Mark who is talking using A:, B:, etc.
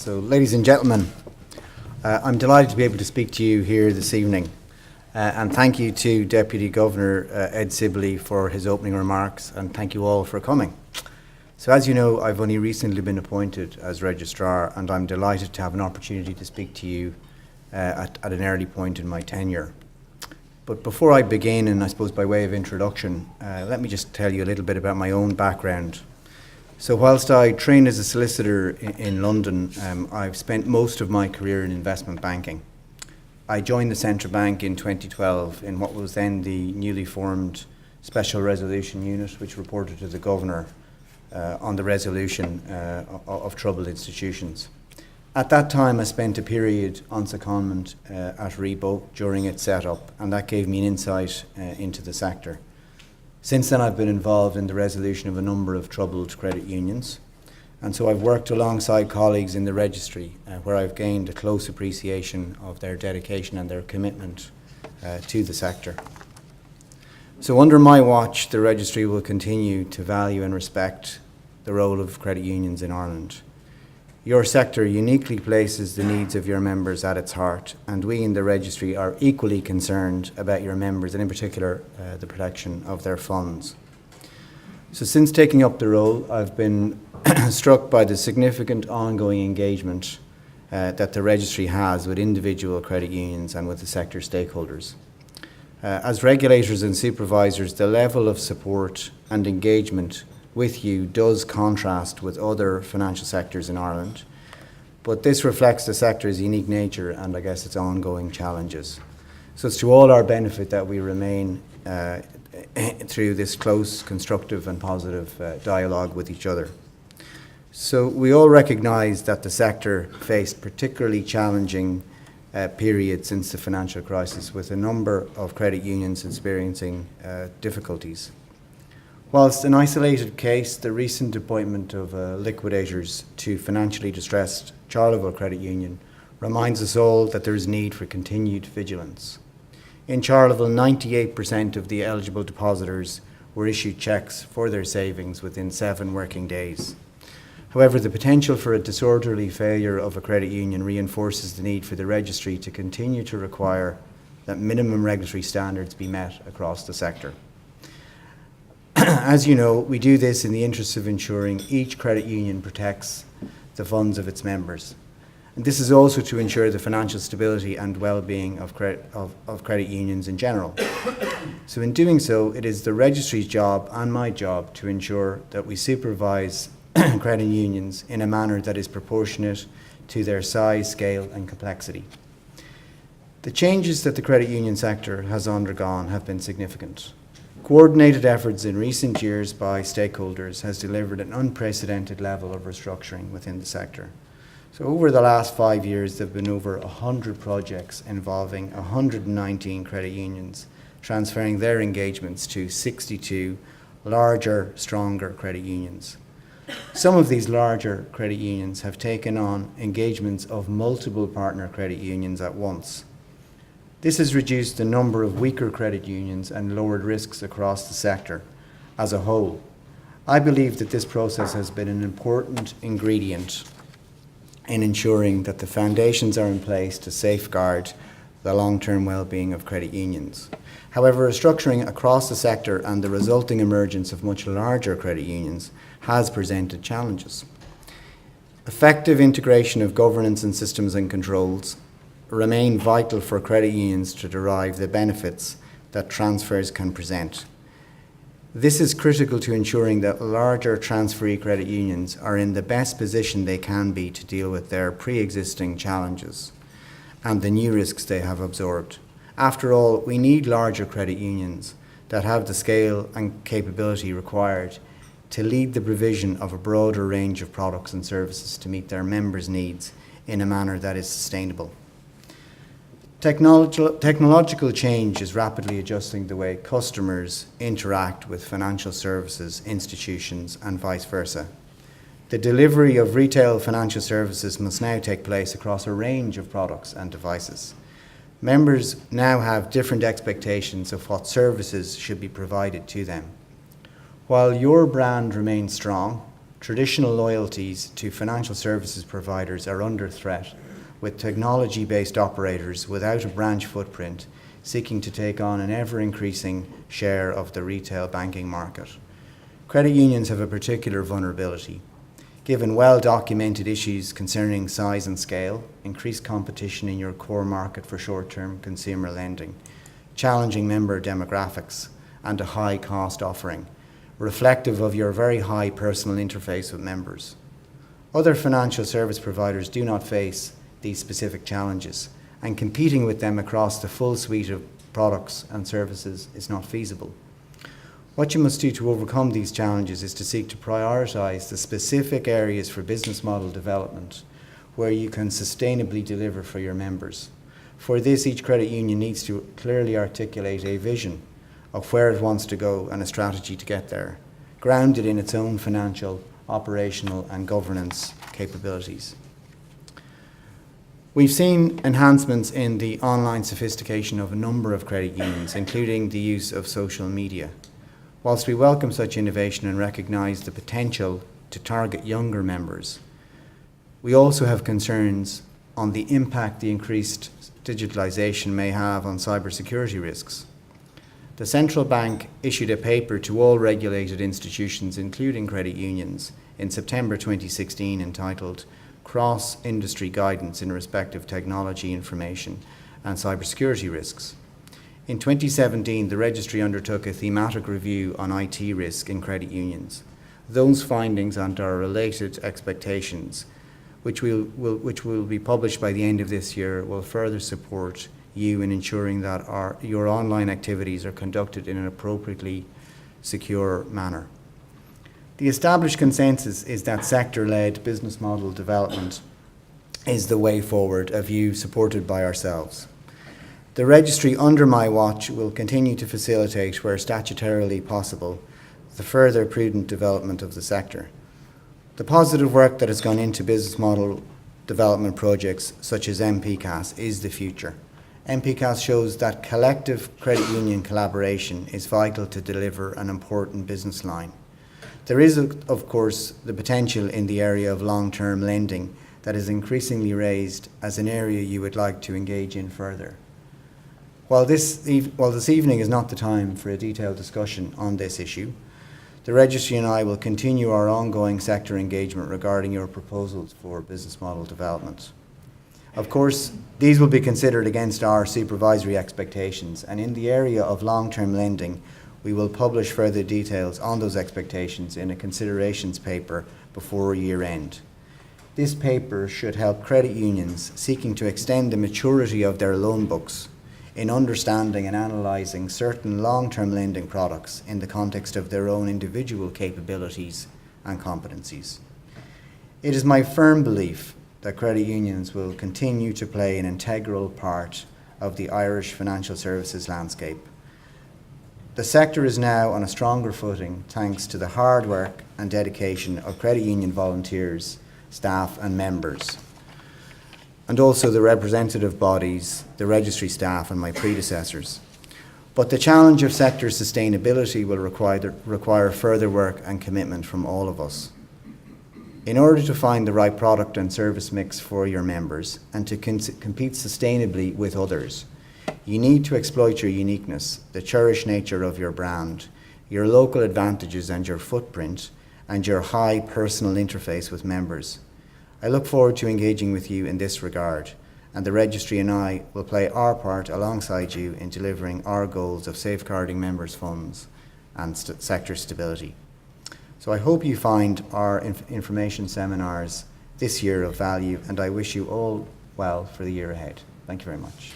A: Ladies and gentlemen, I'm delighted to be able to speak to you here this evening. And thank you to Deputy Governor Ed Sibley for his opening remarks, and thank you all for coming. So as you know, I've only recently been appointed as Registrar, and I'm delighted to have an opportunity to speak to you at an early point in my tenure. But before I begin, and I suppose by way of introduction, let me just tell you a little bit about my own background. So whilst I trained as a solicitor in London, I've spent most of my career in investment banking. I joined the Central Bank in 2012 in what was then the newly formed Special Resolution Unit, which reported to the Governor on the resolution of troubled institutions. At that time, I spent a period on secondment at Rebo during its setup, and that gave me an insight into the sector. Since then, I've been involved in the resolution of a number of troubled credit unions, and so I've worked alongside colleagues in the Registry, where I've gained a close appreciation of their dedication and their commitment to the sector. So under my watch, the Registry will continue to value and respect the role of credit unions in Ireland. Your sector uniquely places the needs of your members at its heart, and we in the Registry are equally concerned about your members, and in particular the protection of their funds. So since taking up the role, I've been struck by the significant ongoing engagement that the Registry has with individual credit unions and with the sector stakeholders. As regulators and supervisors, the level of support and engagement with you does contrast with other financial sectors in Ireland, but this reflects the sector's unique nature and I guess its ongoing challenges. So it's to all our benefit that we remain through this close, constructive and positive dialogue with each other. So we all recognise that the sector faced particularly challenging period since the financial crisis, with a number of credit unions experiencing difficulties. Whilst an isolated case, the recent appointment of liquidators to financially distressed Charleville Credit Union reminds us all that there is need for continued vigilance. In Charleville, 98% of the eligible depositors were issued cheques for their savings within 7 working days. However, the potential for a disorderly failure of a credit union reinforces the need for the Registry to continue to require that minimum regulatory standards be met across the sector. As you know, we do this in the interest of ensuring each credit union protects the funds of its members. And this is also to ensure the financial stability and well-being of credit unions in general. So in doing so, it is the Registry's job and my job to ensure that we supervise credit unions in a manner that is proportionate to their size, scale and complexity. The changes that the credit union sector has undergone have been significant. Coordinated efforts in recent years by stakeholders has delivered an unprecedented level of restructuring within the sector. So over the last 5 years, there have been over 100 projects involving 119 credit unions, transferring their engagements to 62 larger, stronger credit unions. Some of these larger credit unions have taken on engagements of multiple partner credit unions at once. This has reduced the number of weaker credit unions and lowered risks across the sector as a whole. I believe that this process has been an important ingredient in ensuring that the foundations are in place to safeguard the long-term well-being of credit unions. However, restructuring across the sector and the resulting emergence of much larger credit unions has presented challenges. Effective integration of governance and systems and controls remain vital for credit unions to derive the benefits that transfers can present. This is critical to ensuring that larger transferee credit unions are in the best position they can be to deal with their pre-existing challenges and the new risks they have absorbed. After all, we need larger credit unions that have the scale and capability required to lead the provision of a broader range of products and services to meet their members' needs in a manner that is sustainable. Technological change is rapidly adjusting the way customers interact with financial services institutions and vice versa. The delivery of retail financial services must now take place across a range of products and devices. Members now have different expectations of what services should be provided to them. While your brand remains strong, traditional loyalties to financial services providers are under threat, with technology-based operators without a branch footprint seeking to take on an ever-increasing share of the retail banking market. Credit unions have a particular vulnerability, given well-documented issues concerning size and scale, increased competition in your core market for short-term consumer lending, challenging member demographics, and a high-cost offering, reflective of your very high personal interface with members. Other financial service providers do not face these specific challenges, and competing with them across the full suite of products and services is not feasible. What you must do to overcome these challenges is to seek to prioritise the specific areas for business model development where you can sustainably deliver for your members. For this, each credit union needs to clearly articulate a vision of where it wants to go and a strategy to get there, grounded in its own financial, operational and governance capabilities. We've seen enhancements in the online sophistication of a number of credit unions, including the use of social media. Whilst we welcome such innovation and recognise the potential to target younger members, we also have concerns on the impact the increased digitalisation may have on cybersecurity risks. The central bank issued a paper to all regulated institutions, including credit unions, in September 2016 entitled Cross-Industry Guidance in Respect of Technology, Information and Cybersecurity Risks. In 2017, the Registry undertook a thematic review on IT risk in credit unions. Those findings and our related expectations, which will be published by the end of this year, will further support you in ensuring that your online activities are conducted in an appropriately secure manner. The established consensus is that sector-led business model development is the way forward, a view supported by ourselves. The Registry under my watch will continue to facilitate, where statutorily possible, the further prudent development of the sector. The positive work that has gone into business model development projects such as MPCAS is the future. MPCAS shows that collective credit union collaboration is vital to deliver an important business line. There is, of course, the potential in the area of long-term lending that is increasingly raised as an area you would like to engage in further. While this evening is not the time for a detailed discussion on this issue, the Registry and I will continue our ongoing sector engagement regarding your proposals for business model development. Of course, these will be considered against our supervisory expectations, and in the area of long-term lending, we will publish further details on those expectations in a considerations paper before year end. This paper should help credit unions seeking to extend the maturity of their loan books in understanding and analysing certain long-term lending products in the context of their own individual capabilities and competencies. It is my firm belief that credit unions will continue to play an integral part of the Irish financial services landscape. The sector is now on a stronger footing thanks to the hard work and dedication of credit union volunteers, staff and members, and also the representative bodies, the Registry staff and my predecessors. But the challenge of sector sustainability will require further work and commitment from all of us. In order to find the right product and service mix for your members and to compete sustainably with others, you need to exploit your uniqueness, the cherished nature of your brand, your local advantages and your footprint, and your high personal interface with members. I look forward to engaging with you in this regard, and the Registry and I will play our part alongside you in delivering our goals of safeguarding members' funds and sector stability. So I hope you find our information seminars this year of value, and I wish you all well for the year ahead. Thank you very much.